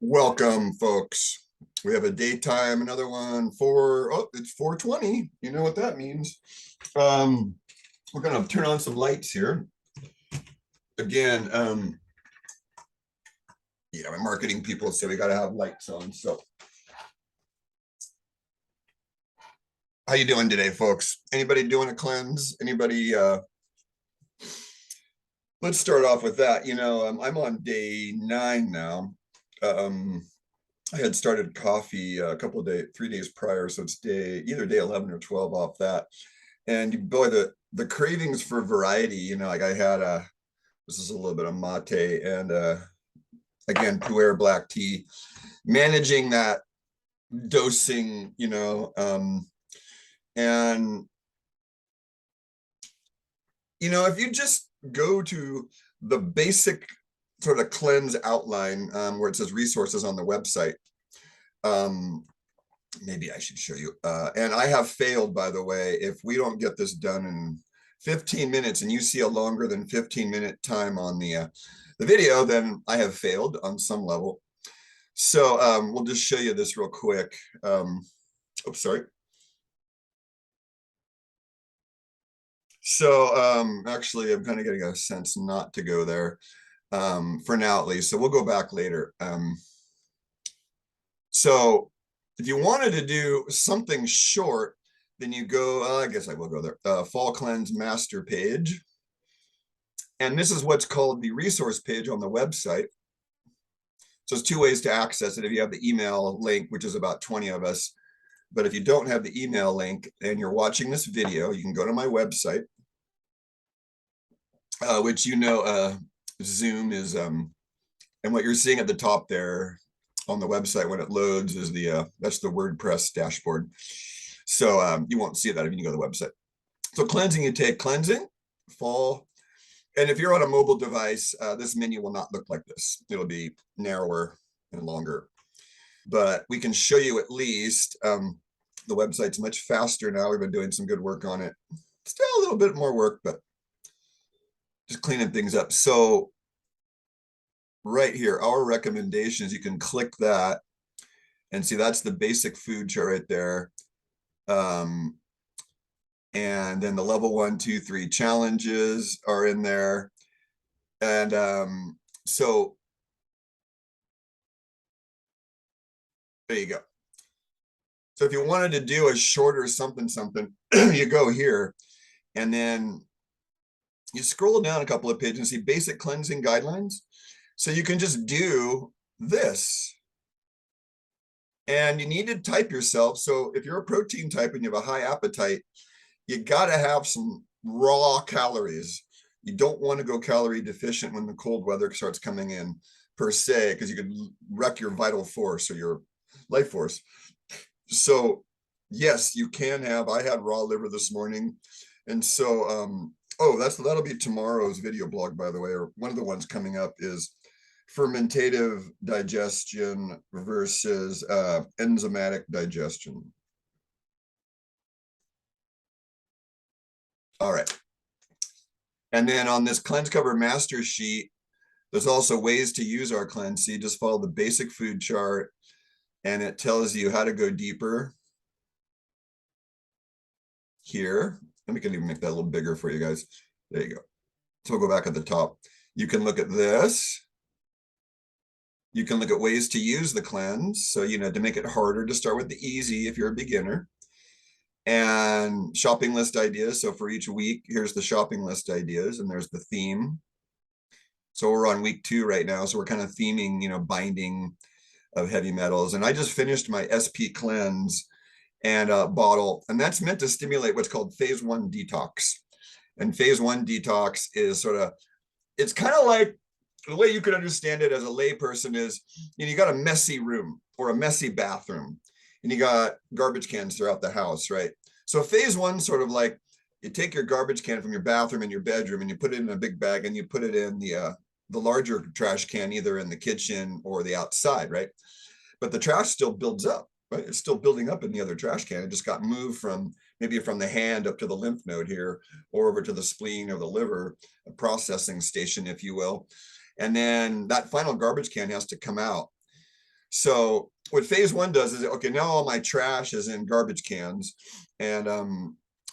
Welcome, folks. We have a daytime, another one for, oh, it's 4:20. You know what that means. We're going to turn on some lights here. Again, my marketing people say we got to have lights on. So how you doing today, folks? Anybody doing a cleanse? Anybody? Let's start off with that. I'm on day 9 now. I had started coffee a couple of days, 3 days prior, so it's either day 11 or 12 off that. And boy, the cravings for variety, like I had this is a little bit of mate and again, pu'er black tea, managing that dosing, and if you just go to the basic sort of cleanse outline where it says resources on the website, maybe I should show you. And I have failed, by the way. If we don't get this done in 15 minutes and you see a longer than 15-minute time on the video, then I have failed on some level. So we'll just show you this real quick. Oops, sorry. So actually, I'm kind of getting a sense not to go there for now, at least. So we'll go back later. So if you wanted to do something short, then you go, I guess I will go there, Fall Cleanse Master page. And this is what's called the resource page on the website. So there's 2 ways to access it. If you have the email link, which is about 20 of us, but if you don't have the email link and you're watching this video, you can go to my website, which Zoom is, and what you're seeing at the top there on the website when it loads is that's the WordPress dashboard. So you won't see that if you go to the website. So cleansing, you take cleansing, fall. And if you're on a mobile device, this menu will not look like this. It'll be narrower and longer. But we can show you at least, the website's much faster now. We've been doing some good work on it. Still a little bit more work, but just cleaning things up. So right here, our recommendations, you can click that and see that's the basic food chart right there. And then the level 1, 2, 3 challenges are in there. And so there you go. So if you wanted to do a shorter something, you go here and then you scroll down a couple of pages and see basic cleansing guidelines. So you can just do this. And you need to type yourself. So if you're a protein type and you have a high appetite, you got to have some raw calories. You don't want to go calorie deficient when the cold weather starts coming in, per se, because you could wreck your vital force or your life force. So yes, you can have. I had raw liver this morning. And so, that'll be tomorrow's video blog, by the way, or one of the ones coming up is fermentative digestion versus enzymatic digestion. All right. And then on this cleanse cover master sheet, there's also ways to use our cleanse. So you just follow the basic food chart and it tells you how to go deeper here. And we can even make that a little bigger for you guys. There you go. So we'll go back at the top. You can look at this. You can look at ways to use the cleanse. So, to make it harder, to start with the easy if you're a beginner. And shopping list ideas. So for each week, here's the shopping list ideas, and there's the theme. So we're on week 2 right now. So we're kind of theming, binding of heavy metals. And I just finished my SP cleanse and bottle, and that's meant to stimulate what's called phase 1 detox. And phase 1 detox is it's kind of like, the way you could understand it as a layperson is, you got a messy room or a messy bathroom, and you got garbage cans throughout the house, right? So phase 1, sort of like, you take your garbage can from your bathroom and your bedroom and you put it in a big bag and you put it in the larger trash can, either in the kitchen or the outside, right? But the trash still builds up, right? It's still building up in the other trash can. It just got moved from the hand up to the lymph node here, or over to the spleen or the liver, a processing station, if you will. And then that final garbage can has to come out. So what phase one does is, okay, now all my trash is in garbage cans. And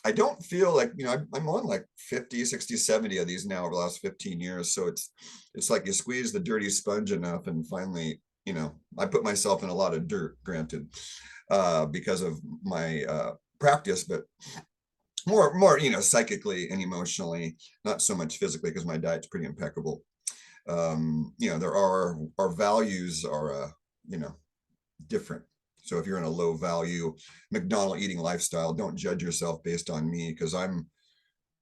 I don't feel like, I'm on like 50, 60, 70 of these now over the last 15 years. So it's like you squeeze the dirty sponge enough and finally, I put myself in a lot of dirt, granted, because of my practice, but more, psychically and emotionally, not so much physically, because my diet's pretty impeccable. There are, our values are, different. So if you're in a low value McDonald's eating lifestyle, don't judge yourself based on me, because I'm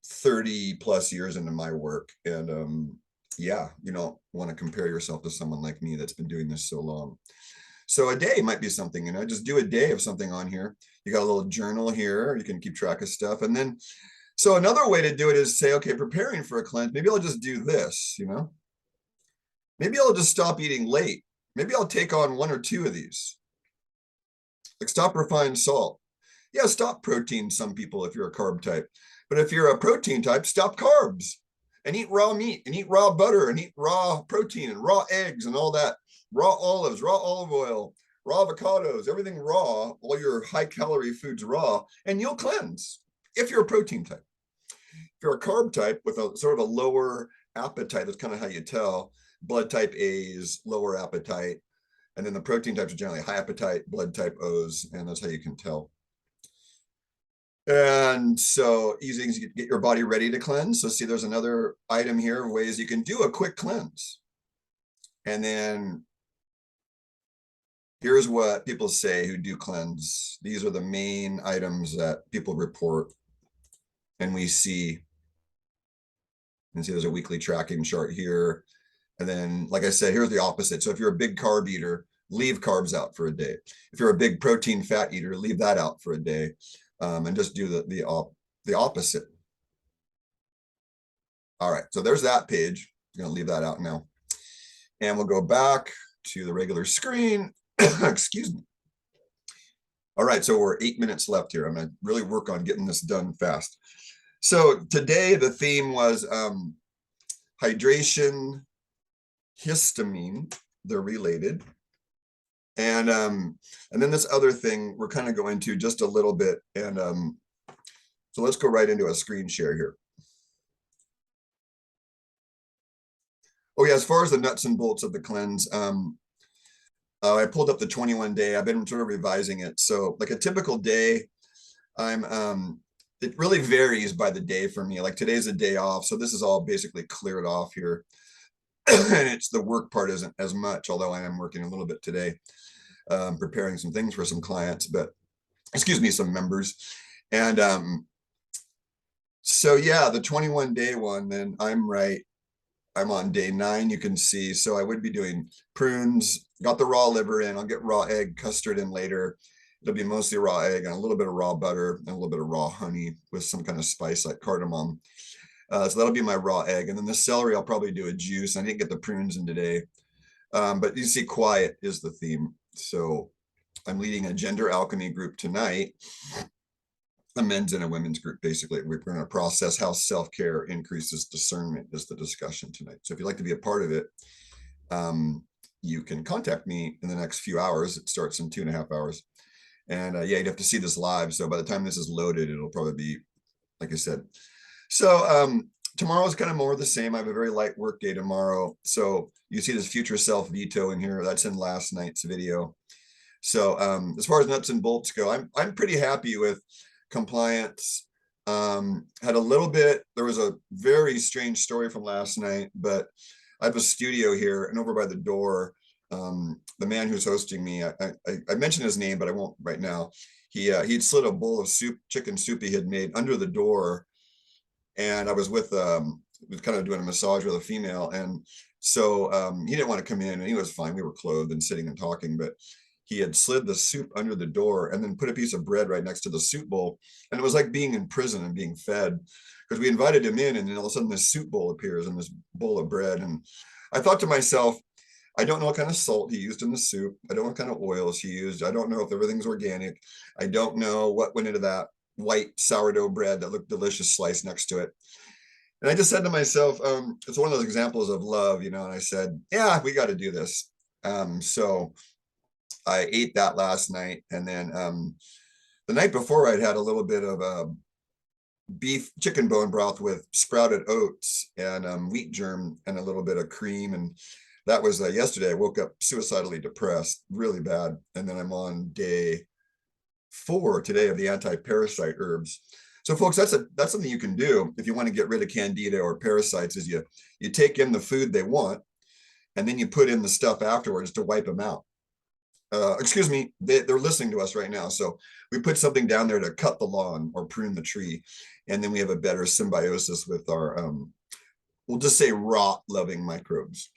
30 plus years into my work. And yeah, you don't want to compare yourself to someone like me that's been doing this so long. So a day might be something, just do a day of something on here. You got a little journal here, you can keep track of stuff. And then, so another way to do it is say, okay, preparing for a cleanse, maybe I'll just do this, maybe I'll just stop eating late. Maybe I'll take on one or two of these. Like stop refined salt. Yeah, stop protein, some people, if you're a carb type. But if you're a protein type, stop carbs and eat raw meat and eat raw butter and eat raw protein and raw eggs and all that. Raw olives, raw olive oil, raw avocados, everything raw, all your high calorie foods raw, and you'll cleanse if you're a protein type. If you're a carb type with a sort of a lower appetite, that's kind of how you tell. Blood type A's, lower appetite. And then the protein types are generally high appetite, blood type O's, and that's how you can tell. And so easy things to get your body ready to cleanse. So see, there's another item here of ways you can do a quick cleanse. And then here's what people say who do cleanse. These are the main items that people report. And we see, you can see there's a weekly tracking chart here. And then, like I said, here's the opposite. So if you're a big carb eater, leave carbs out for a day. If you're a big protein fat eater, leave that out for a day, and just do the opposite. All right, so there's that page. I'm gonna leave that out now. And we'll go back to the regular screen. Excuse me. All right, so we're 8 minutes left here. I'm gonna really work on getting this done fast. So today the theme was hydration, histamine, they're related. And then this other thing we're kind of going to just a little bit. And so let's go right into a screen share here. Oh yeah, as far as the nuts and bolts of the cleanse, I pulled up the 21 day. I've been sort of revising it. So like a typical day, it really varies by the day for me. Like today's a day off, so this is all basically cleared off here. And it's the work part isn't as much, although I am working a little bit today, preparing some things for some clients, but excuse me, some members. And so yeah, the 21 day one, then I'm on day 9, you can see. So I would be doing prunes, got the raw liver in, I'll get raw egg custard in later. It'll be mostly raw egg and a little bit of raw butter and a little bit of raw honey with some kind of spice like cardamom. So that'll be my raw egg. And then the celery, I'll probably do a juice. I didn't get the prunes in today. But you see, quiet is the theme. So I'm leading a gender alchemy group tonight, a men's and a women's group. Basically, we're going to process how self-care increases discernment is the discussion tonight. So if you'd like to be a part of it, you can contact me in the next few hours. It starts in 2.5 hours. And yeah, you'd have to see this live. So by the time this is loaded, it'll probably be, like I said. So tomorrow is kind of more of the same. I have a very light work day tomorrow. So you see this future self veto in here. That's in last night's video. So as far as nuts and bolts go, I'm pretty happy with compliance. Had a little bit, there was a very strange story from last night, but I have a studio here, and over by the door, the man who's hosting me, I mentioned his name, but I won't right now. He'd slid a bowl of soup, chicken soup he had made under the door. And I was with kind of doing a massage with a female. And so he didn't want to come in, and he was fine. We were clothed and sitting and talking, but he had slid the soup under the door and then put a piece of bread right next to the soup bowl. And it was like being in prison and being fed, because we invited him in, and then all of a sudden this soup bowl appears and this bowl of bread. And I thought to myself, I don't know what kind of salt he used in the soup. I don't know what kind of oils he used. I don't know if everything's organic. I don't know what went into that white sourdough bread that looked delicious sliced next to it. And I just said to myself, it's one of those examples of love, and I said, yeah, we got to do this. So I ate that last night, and then the night before I'd had a little bit of beef chicken bone broth with sprouted oats and wheat germ and a little bit of cream. And that was yesterday. I woke up suicidally depressed, really bad. And then I'm on day 4 today of the anti-parasite herbs. So folks, that's something you can do if you want to get rid of candida or parasites, is you take in the food they want, and then you put in the stuff afterwards to wipe them out. Excuse me, they're listening to us right now. So we put something down there to cut the lawn or prune the tree. And then we have a better symbiosis with our, we'll just say rot loving microbes.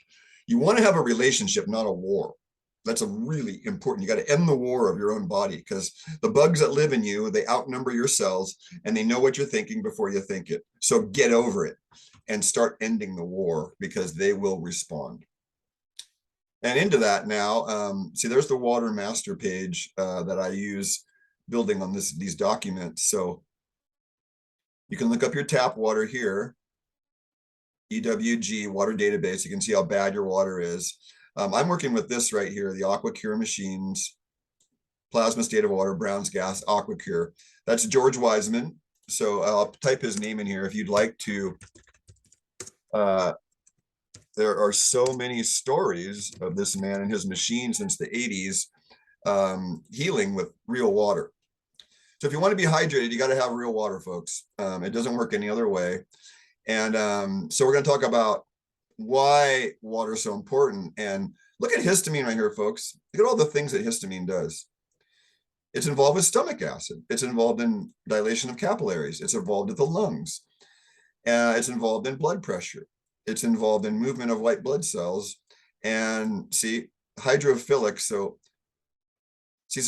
You want to have a relationship, not a war. That's a really important. You got to end the war of your own body, because the bugs that live in you, they outnumber your cells, and they know what you're thinking before you think it. So get over it and start ending the war, because they will respond. And into that now, see, there's the water master page that I use building on these documents. So you can look up your tap water here, EWG water database. You can see how bad your water is. I'm working with this right here, the AquaCure machines, plasma state of water, Brown's gas, AquaCure. That's George Wiseman. So I'll type his name in here if you'd like to. There are so many stories of this man and his machine since the 80s, healing with real water. So if you want to be hydrated, you got to have real water, folks. It doesn't work any other way. And so we're going to talk about why water is so important. And look at histamine right here, folks. Look at all the things that histamine does. It's involved with stomach acid. It's involved in dilation of capillaries. It's involved with the lungs. It's involved in blood pressure. It's involved in movement of white blood cells. And see, hydrophilic. So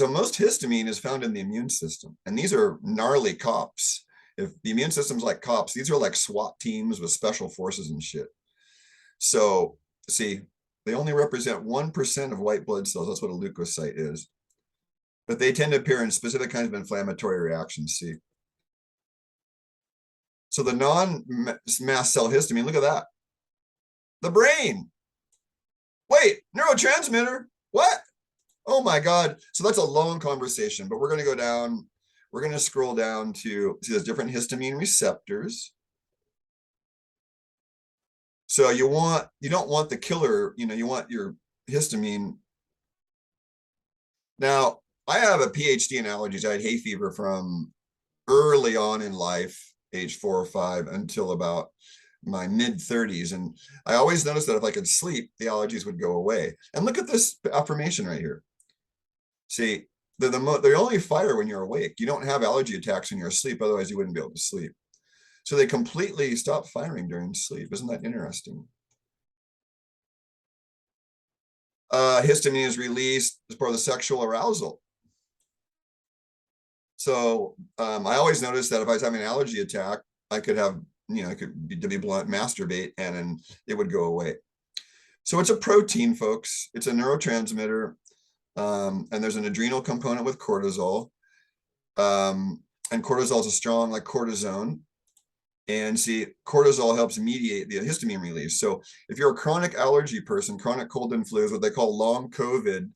most histamine is found in the immune system. And these are gnarly cops. If the immune system's like cops, these are like SWAT teams with special forces and shit. So see, they only represent 1% of white blood cells. That's what a leukocyte is. But they tend to appear in specific kinds of inflammatory reactions, see. So the non-mast cell histamine, look at that. The brain. Wait, neurotransmitter? What? Oh my God. So that's a long conversation, but we're going to go down. We're going to scroll down to see there's different histamine receptors. So you don't want the killer, you want your histamine. Now, I have a PhD in allergies. I had hay fever from early on in life, age 4 or 5, until about my mid 30s. And I always noticed that if I could sleep, the allergies would go away. And look at this affirmation right here. See, they only fire when you're awake. You don't have allergy attacks when you're asleep. Otherwise, you wouldn't be able to sleep. So they completely stop firing during sleep. Isn't that interesting? Histamine is released as part of the sexual arousal. So I always noticed that if I was having an allergy attack, I could have, to be blunt, masturbate, and then it would go away. So it's a protein, folks. It's a neurotransmitter. And there's an adrenal component with cortisol. And cortisol is a strong, like cortisone. And see, cortisol helps mediate the histamine release. So if you're a chronic allergy person, chronic cold and flu is what they call long COVID.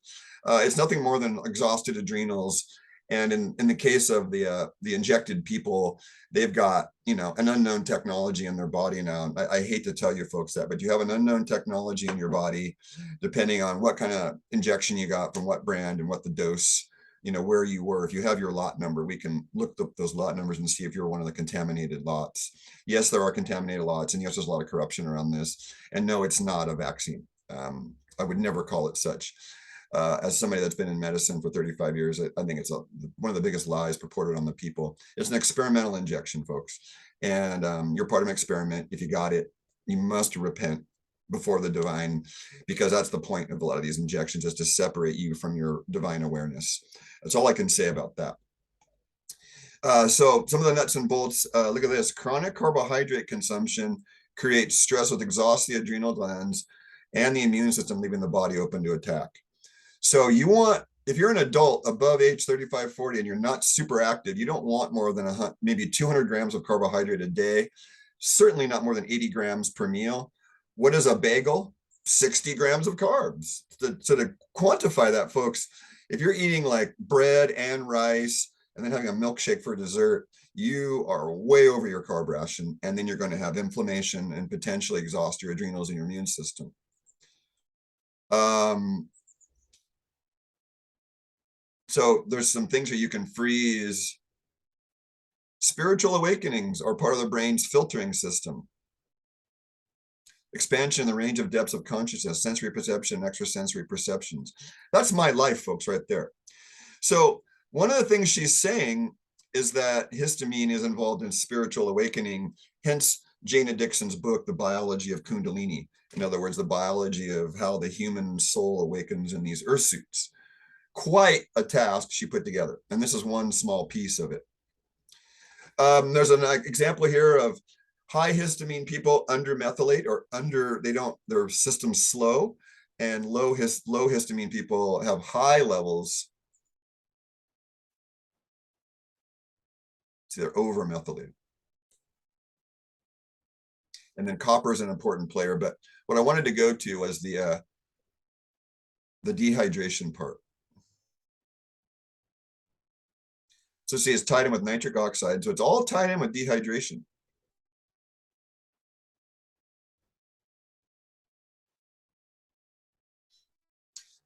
It's nothing more than exhausted adrenals. And in the case of the injected people, they've got, an unknown technology in their body now. I hate to tell you folks that, but you have an unknown technology in your body, depending on what kind of injection you got from what brand and what the dose, where you were. If you have your lot number, we can look up those lot numbers and see if you're one of the contaminated lots. Yes, there are contaminated lots, and yes, there's a lot of corruption around this. And no, it's not a vaccine. I would never call it such. As somebody that's been in medicine for 35 years, I think it's one of the biggest lies purported on the people. It's an experimental injection, folks. And you're part of an experiment. If you got it, you must repent before the divine, because that's the point of a lot of these injections, is to separate you from your divine awareness. That's all I can say about that. So some of the nuts and bolts, look at this. Chronic carbohydrate consumption creates stress, with exhaust the adrenal glands and the immune system, leaving the body open to attack. So if you're an adult above age 35, 40, and you're not super active, you don't want more than maybe 200 grams of carbohydrate a day, certainly not more than 80 grams per meal. What is a bagel? 60 grams of carbs. So to quantify that, folks, if you're eating like bread and rice and then having a milkshake for dessert, you are way over your carb ration, and then you're going to have inflammation and potentially exhaust your adrenals and your immune system. So there's some things that you can freeze. Spiritual awakenings are part of the brain's filtering system. Expansion in the range of depths of consciousness, sensory perception, extrasensory perceptions. That's my life, folks, right there. So one of the things she's saying is that histamine is involved in spiritual awakening, hence Jana Dixon's book, The Biology of Kundalini. In other words, the biology of how the human soul awakens in these earth suits. Quite a task she put together. And this is one small piece of it. There's an example here of high histamine people undermethylate or their system's slow, and low histamine people have high levels. See, they're overmethylated. And then copper is an important player, but what I wanted to go to was the dehydration part. So see, it's tied in with nitric oxide. So it's all tied in with dehydration.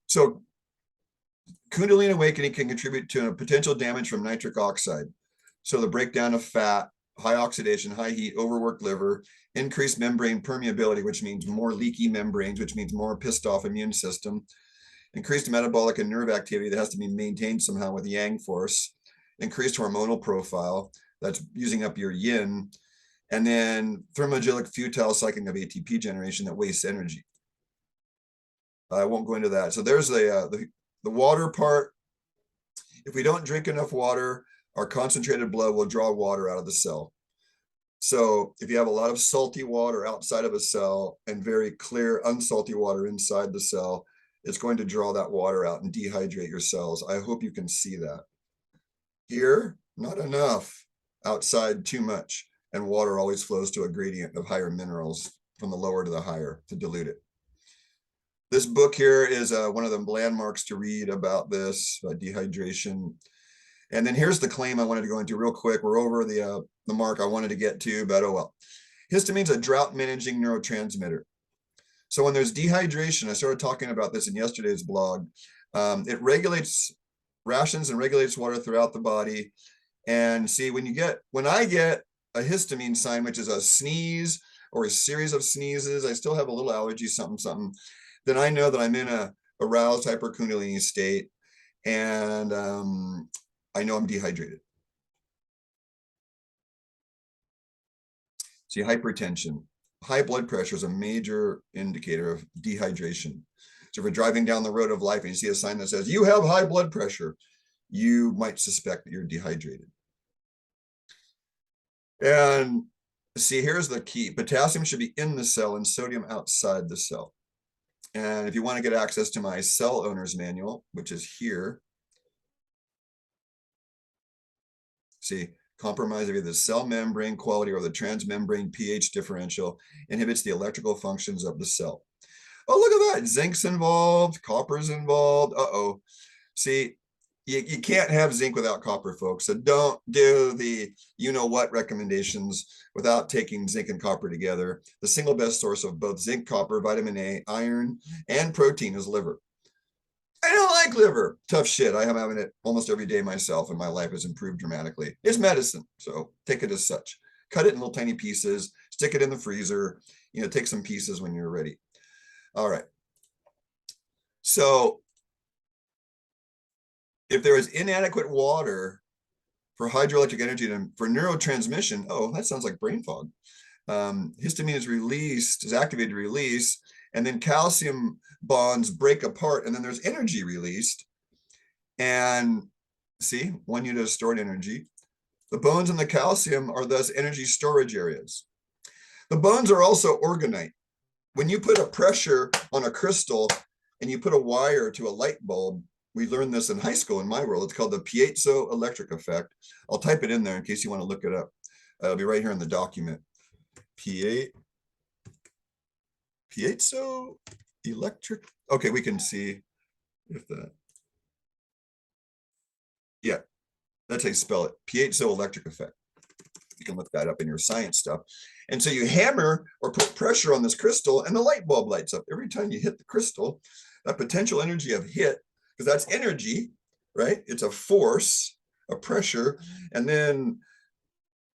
So Kundalini awakening can contribute to a potential damage from nitric oxide. So the breakdown of fat, high oxidation, high heat, overworked liver, increased membrane permeability, which means more leaky membranes, which means more pissed off immune system, increased metabolic and nerve activity that has to be maintained somehow with yang force, increased hormonal profile that's using up your yin, and then thermogenic futile cycling of ATP generation that wastes energy. I won't go into that. So there's the water part. If we don't drink enough water, our concentrated blood will draw water out of the cell. So if you have a lot of salty water outside of a cell and very clear unsalty water inside the cell, it's going to draw that water out and dehydrate your cells. I hope you can see that. Here, not enough. Outside, too much. And water always flows to a gradient of higher minerals from the lower to the higher to dilute it. This book here is one of the landmarks to read about this, dehydration. And then here's the claim I wanted to go into real quick. We're over the mark I wanted to get to, but oh well. Histamine's a drought managing neurotransmitter. So when there's dehydration, I started talking about this in yesterday's blog. It regulates rations and regulates water throughout the body. And see, when I get a histamine sign, which is a sneeze or a series of sneezes, I still have a little allergy, something, then I know that I'm in a aroused hyperkundalini state, and I know I'm dehydrated. See, hypertension, high blood pressure is a major indicator of dehydration. So if you're driving down the road of life and you see a sign that says, you have high blood pressure, you might suspect that you're dehydrated. And see, here's the key. Potassium should be in the cell and sodium outside the cell. And if you want to get access to my cell owner's manual, which is here, see, compromise of either the cell membrane quality or the transmembrane pH differential inhibits the electrical functions of the cell. Oh, look at that. Zinc's involved, copper's involved. Uh-oh. See, you can't have zinc without copper, folks. So don't do the you-know-what recommendations without taking zinc and copper together. The single best source of both zinc, copper, vitamin A, iron, and protein is liver. I don't like liver. Tough shit. I am having it almost every day myself, and my life has improved dramatically. It's medicine, so take it as such. Cut it in little tiny pieces, stick it in the freezer, take some pieces when you're ready. All right. So if there is inadequate water for hydroelectric energy and for neurotransmission, oh, that sounds like brain fog. Histamine is activated to release, and then calcium bonds break apart, and then there's energy released. And see, 1 unit of stored energy. The bones and the calcium are thus energy storage areas. The bones are also orgonite. When you put a pressure on a crystal and you put a wire to a light bulb, we learned this in high school in my world. It's called the piezoelectric effect. I'll type it in there in case you want to look it up. It'll be right here in the document. Piezo electric. Okay, we can see if that. Yeah, that's how you spell it. Piezoelectric effect. You can look that up in your science stuff. And so you hammer or put pressure on this crystal and the light bulb lights up. Every time you hit the crystal, that potential energy of hit, because that's energy, right? It's a force, a pressure, and then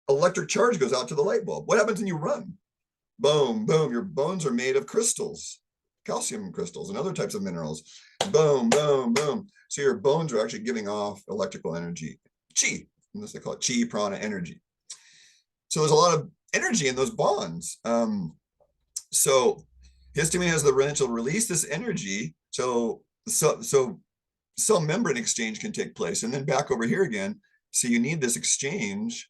electric charge goes out to the light bulb. What happens when you run? Boom, boom. Your bones are made of crystals, calcium crystals and other types of minerals. Boom, boom, boom. So your bones are actually giving off electrical energy, chi. And this they call it chi prana energy. So there's a lot of energy in those bonds. So histamine has the potential to release this energy. So cell membrane exchange can take place. And then back over here again. So you need this exchange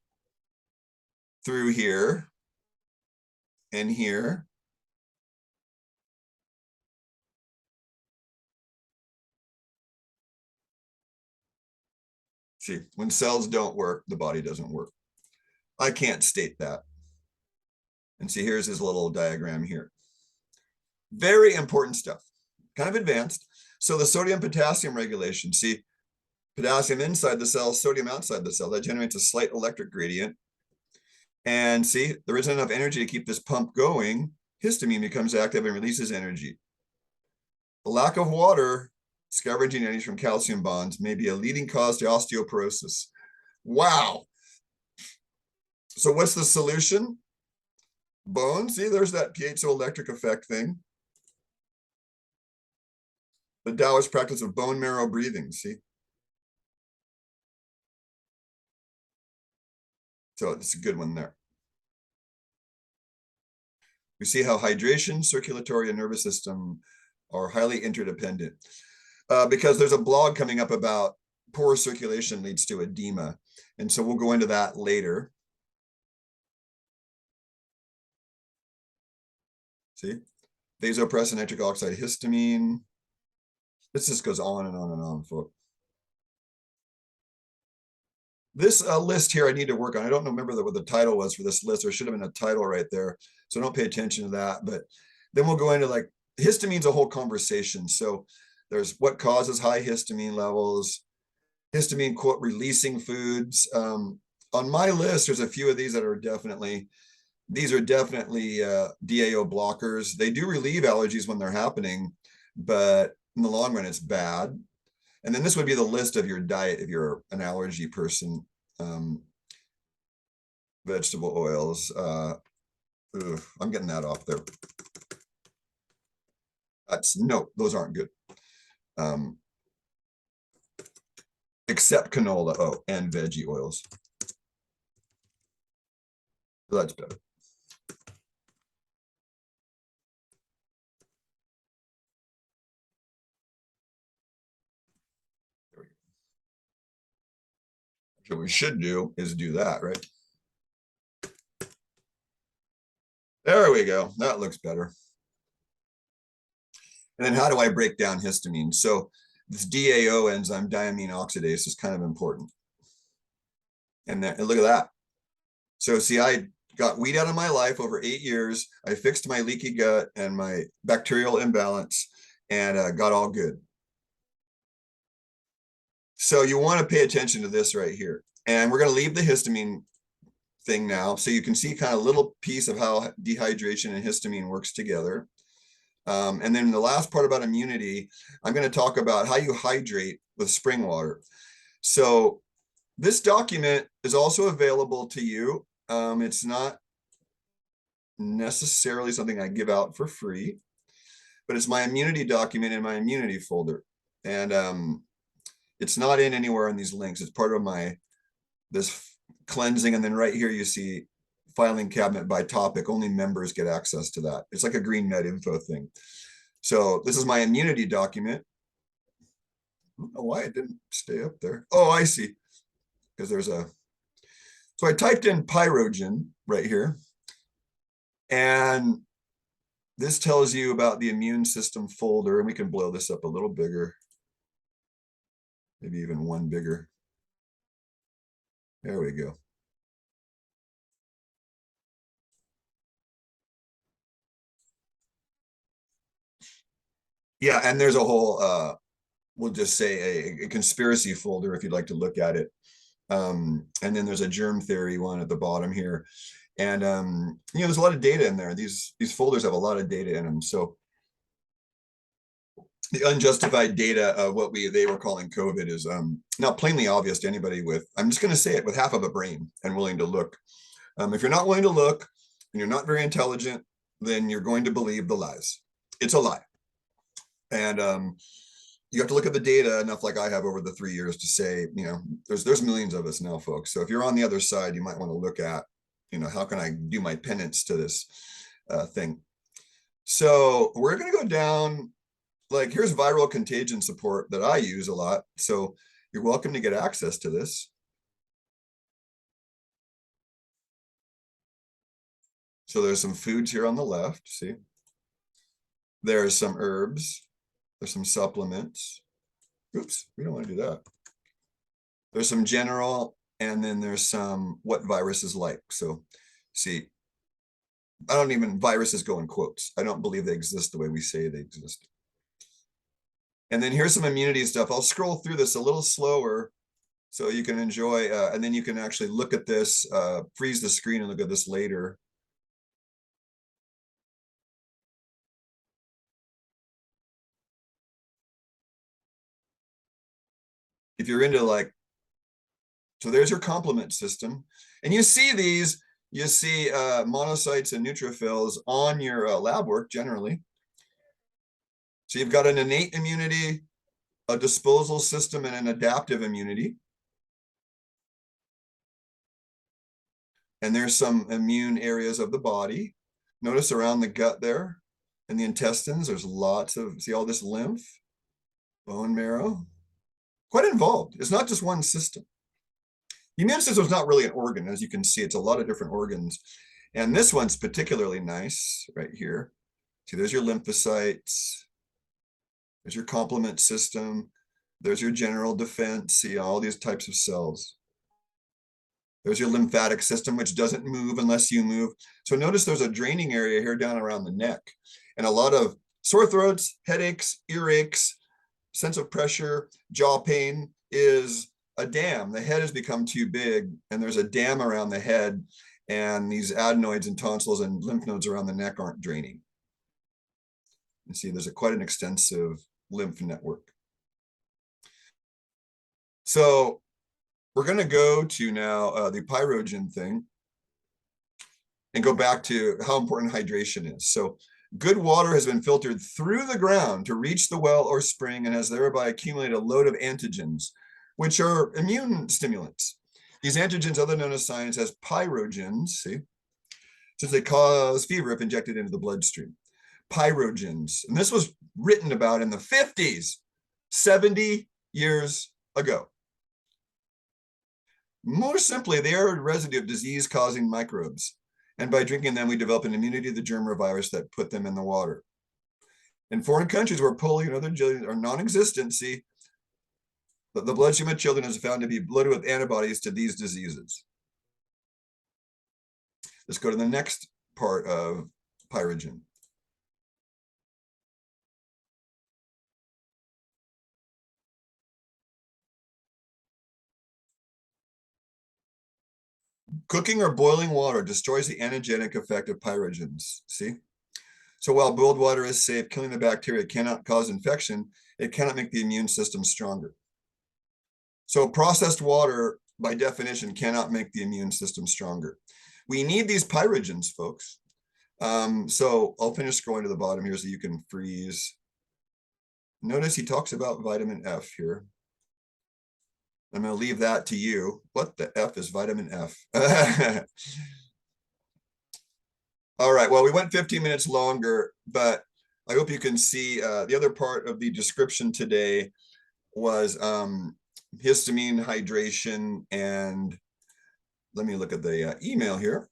through here and here. See, when cells don't work, the body doesn't work. I can't state that. And see, here's his little diagram here. Very important stuff, kind of advanced. So the sodium potassium regulation, see, potassium inside the cell, sodium outside the cell, that generates a slight electric gradient. And see, there isn't enough energy to keep this pump going. Histamine becomes active and releases energy. The lack of water scavenging energy from calcium bonds may be a leading cause to osteoporosis. Wow. So what's the solution? Bone. See, there's that piezoelectric effect thing. The Taoist practice of bone marrow breathing. See? So it's a good one there. You see how hydration, circulatory, and nervous system are highly interdependent. Because there's a blog coming up about poor circulation leads to edema. And so we'll go into that later. See? Vasopressin, nitric oxide, histamine. This just goes on and on and on, folks. This list here I need to work on. I don't remember what the title was for this list. There should have been a title right there. So don't pay attention to that. But then we'll go into like histamine's a whole conversation. So there's what causes high histamine levels, histamine, quote, releasing foods. On my list, there's a few of these that are definitely, DAO blockers. They do relieve allergies when they're happening, but in the long run, it's bad. And then this would be the list of your diet if you're an allergy person. Vegetable oils. I'm getting that off there. No, those aren't good. Except canola, and veggie oils. That's better. What we should do is do that, right? There we go. That looks better. And then how do I break down histamine? So this DAO enzyme, diamine oxidase, is kind of important. And look at that. So see, I got weed out of my life over 8 years. I fixed my leaky gut and my bacterial imbalance and got all good. So you want to pay attention to this right here. And we're going to leave the histamine thing now. So you can see kind of a little piece of how dehydration and histamine works together. And then the last part about immunity, I'm going to talk about how you hydrate with spring water. So this document is also available to you. It's not necessarily something I give out for free, but it's my immunity document in my immunity folder. And it's not in anywhere in these links. It's part of this cleansing. And then right here, you see filing cabinet by topic. Only members get access to that. It's like a green med info thing. So this is my immunity document. I don't know why it didn't stay up there. Oh, I see. Because so I typed in pyrogen right here. And this tells you about the immune system folder. And we can blow this up a little bigger. Maybe even one bigger. There we go. Yeah, and there's a whole we'll just say a conspiracy folder if you'd like to look at it. And then there's a germ theory one at the bottom here. And there's a lot of data in there. These folders have a lot of data in them. So the unjustified data of what they were calling COVID is not plainly obvious to anybody with, I'm just going to say it, with half of a brain and willing to look. If you're not willing to look and you're not very intelligent, then you're going to believe the lies. It's a lie. And you have to look at the data enough, like I have over the 3 years, to say, there's millions of us now, folks. So if you're on the other side, you might want to look at, how can I do my penance to this thing? So we're going to go down. Like, here's viral contagion support that I use a lot. So you're welcome to get access to this. So there's some foods here on the left, see? There's some herbs. There's some supplements. Oops, we don't want to do that. There's some general, and then there's some what viruses like. So see, viruses go in quotes. I don't believe they exist the way we say they exist. And then here's some immunity stuff. I'll scroll through this a little slower so you can enjoy, and then you can actually look at this, freeze the screen and look at this later. If you're into so there's your complement system. And you see monocytes and neutrophils on your lab work generally. So you've got an innate immunity, a disposal system, and an adaptive immunity. And there's some immune areas of the body. Notice around the gut there and the intestines, there's lots of, see all this lymph, bone marrow, quite involved. It's not just one system. The immune system is not really an organ. As you can see, it's a lot of different organs. And this one's particularly nice right here. See, there's your lymphocytes. There's your complement system. There's your general defense. See all these types of cells. There's your lymphatic system, which doesn't move unless you move. So notice there's a draining area here down around the neck. And a lot of sore throats, headaches, earaches, sense of pressure, jaw pain is a dam. The head has become too big, and there's a dam around the head, and these adenoids and tonsils and lymph nodes around the neck aren't draining. You see, there's quite an extensive lymph network. So we're going to go to now the pyrogen thing and go back to how important hydration is. So good water has been filtered through the ground to reach the well or spring and has thereby accumulated a load of antigens, which are immune stimulants. These antigens, other known as science as pyrogens, see, since they cause fever if injected into the bloodstream. Pyrogens, and this was written about in the 50s, 70 years ago. More simply, they are a residue of disease-causing microbes. And by drinking them, we develop an immunity to the germ or virus that put them in the water. In foreign countries where polio and other diseases are non-existent, see, the bloodstream of children is found to be loaded with antibodies to these diseases. Let's go to the next part of pyrogen. Cooking or boiling water destroys the antigenic effect of pyrogens, see? So while boiled water is safe, killing the bacteria cannot cause infection, it cannot make the immune system stronger. So processed water, by definition, cannot make the immune system stronger. We need these pyrogens, folks. So I'll finish scrolling to the bottom here so you can freeze. Notice he talks about vitamin F here. I'm going to leave that to you. What the F is vitamin F? All right, well, we went 15 minutes longer, but I hope you can see the other part of the description today was histamine, hydration, and let me look at the email here.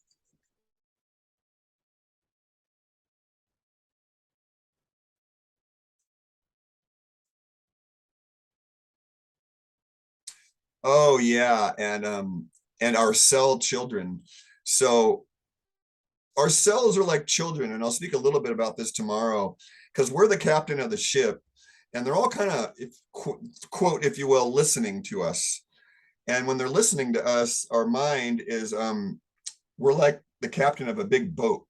Oh yeah, and our cell children. So our cells are like children, and I'll speak a little bit about this tomorrow, because we're the captain of the ship, and they're all kind of, quote, if you will, listening to us. And when they're listening to us, our mind is, we're like the captain of a big boat.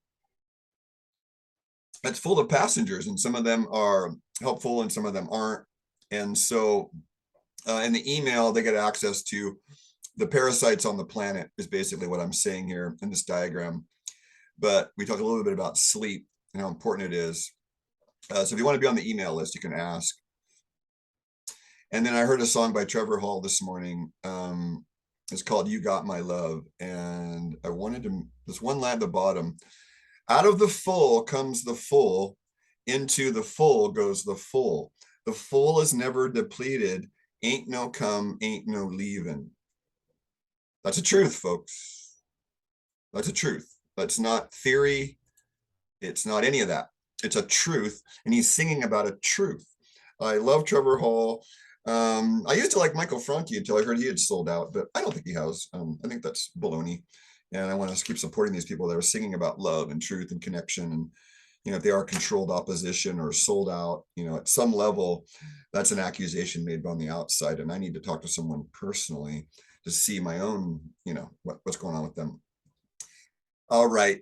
It's full of passengers, and some of them are helpful and some of them aren't. And so in the email, they get access to the parasites on the planet, is basically what I'm saying here in this diagram. But we talk a little bit about sleep and how important it is. So if you want to be on the email list, you can ask. And then I heard a song by Trevor Hall this morning. It's called You Got My Love. And I wanted to, this one line at the bottom, out of the full comes the full, into the full goes the full. The full is never depleted, ain't no come, ain't no leaving. That's a truth, folks. That's a truth. That's not theory. It's not any of that. It's a truth. And he's singing about a truth. I love Trevor Hall. I used to like Michael Franke until I heard he had sold out, but I don't think he has. I think that's baloney. And I want to keep supporting these people that are singing about love and truth and connection. And, you know, if they are controlled opposition or sold out, you know, at some level, that's an accusation made on the outside. And I need to talk to someone personally to see my own, you know, what's going on with them. All right.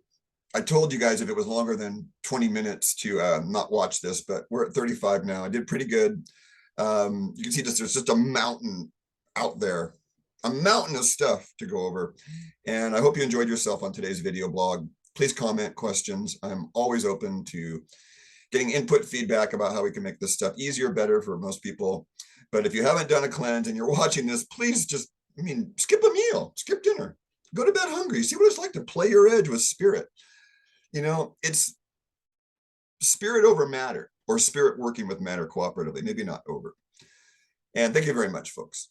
I told you guys if it was longer than 20 minutes to not watch this, but we're at 35 now. I did pretty good. You can see there's just a mountain out there, a mountain of stuff to go over. And I hope you enjoyed yourself on today's video blog. Please comment questions. I'm always open to getting input, feedback about how we can make this stuff easier, better for most people. But if you haven't done a cleanse and you're watching this, please just, skip a meal, skip dinner, go to bed hungry, see what it's like to play your edge with spirit. You know, it's spirit over matter, or spirit working with matter cooperatively, maybe not over. And thank you very much, folks.